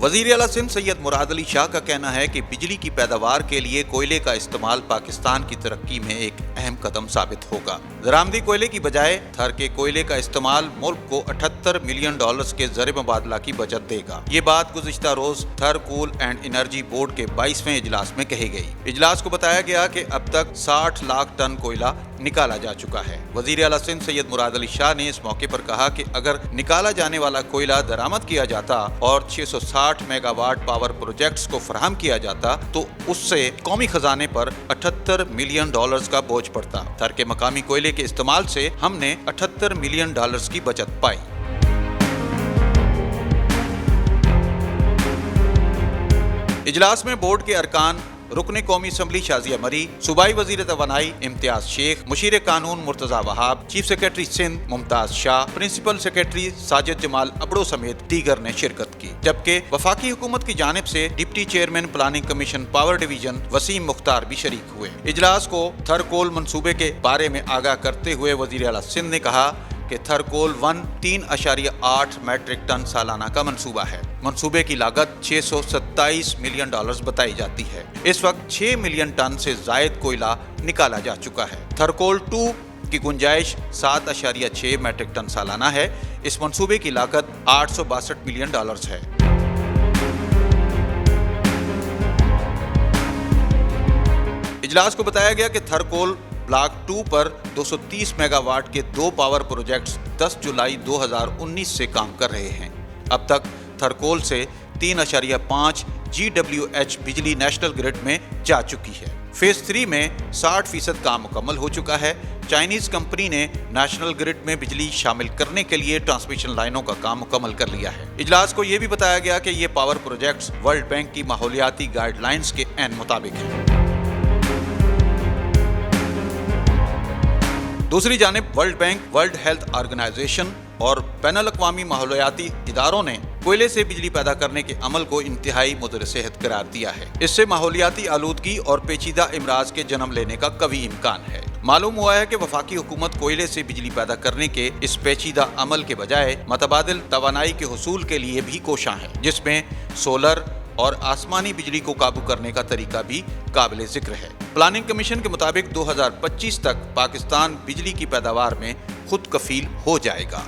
वजीर आला सिंध सैयद मुराद अली शाह का कहना है कि बिजली की पैदावार के लिए कोयले का इस्तेमाल पाकिस्तान की तरक्की में एक अहम कदम साबित होगा। दरामदी कोयले की बजाय थर के कोयले का इस्तेमाल मुल्क को $78 मिलियन के ज़र मुबादला की बचत देगा। ये बात गुज़िश्ता रोज थर कूल एंड एनर्जी बोर्ड के 22वें इजलास में कही गई। इजलास को बताया गया कि अब तक 60 लाख टन कोयला निकाला जा चुका है। वजीर आला सिंध सैयद मुराद अली शाह ने इस मौके पर कहा कि अगर निकाला जाने वाला कोयला दरामद किया जाता और 660 मेगावाट पावर प्रोजेक्ट्स को फराहम किया जाता तो उससे कौमी खजाने पर $78 मिलियन का बोझ पड़ता। थर के मकामी कोयले के इस्तेमाल से हमने $78 मिलियन की बचत पाई। इजलास में बोर्ड के अरकान रुकने कौमी असम्बली शाजिया मरी, सूबाई वजीर तवानाई इम्तियाज शेख, मुशीर कानून Murtaza Wahab, chief secretary Sindh Mumtaz Shah, principal secretary Sajid Jamal Abro समेत दीगर ने शिरकत की। जबकि वफाकी हुकूमत की जानिब से deputy chairman planning commission power division Waseem Mukhtar भी शरीक हुए। इजलास को थर कोल मंसूबे के बारे में आगाह करते हुए वजीर आला सिंध ने कहा कि थर कोल 3.8 मैट्रिक टन सालाना का मंसूबा है। मंसूबे की लागत $627 मिलियन बताई जाती है। इस वक्त 6 मिलियन टन से जायद कोयला निकाला जा चुका है। थर कोल 2 की गुंजाइश 7.6 मैट्रिक टन सालाना है। इस मंसूबे की लागत $862 मिलियन है। इजलास को बताया गया कि थर कोल ब्लॉक 2 पर 230 मेगावाट के 2 पावर प्रोजेक्ट्स 10 जुलाई 2019 से काम कर रहे हैं। अब तक थरकोल से 3.5 GWH बिजली नेशनल ग्रिड में जा चुकी है। फेज 3 में 60% काम मुकम्मल हो चुका है। चाइनीज कंपनी ने नेशनल ग्रिड में बिजली शामिल करने के लिए ट्रांसमिशन लाइनों का काम मुकम्मल कर लिया है। इजलास को यह भी बताया गया कि ये पावर प्रोजेक्ट्स वर्ल्ड बैंक की माहौलियाती गाइडलाइंस के ऐन मुताबिक हैं। दूसरी जानिब world bank, world health organisation और बैनुल अक़वामी माहौलियाती इदारों ने कोयले से बिजली पैदा करने के अमल को इंतहाई मुदर सेहत करार दिया है। इससे माहौलियाती आलूदगी और पेचीदा इमराज के जन्म लेने का कवी इम्कान है। मालूम हुआ है कि वफाकी हुकूमत कोयले से बिजली पैदा करने के इस पेचीदा अमल के बजाय मतबादिल तवानाई के हुसूल के लिए भी कोशां है, जिसमें सोलर और आसमानी बिजली को काबू करने का तरीका भी काबिल जिक्र है। प्लानिंग कमीशन के मुताबिक 2025 तक पाकिस्तान बिजली की पैदावार में खुद कफील हो जाएगा।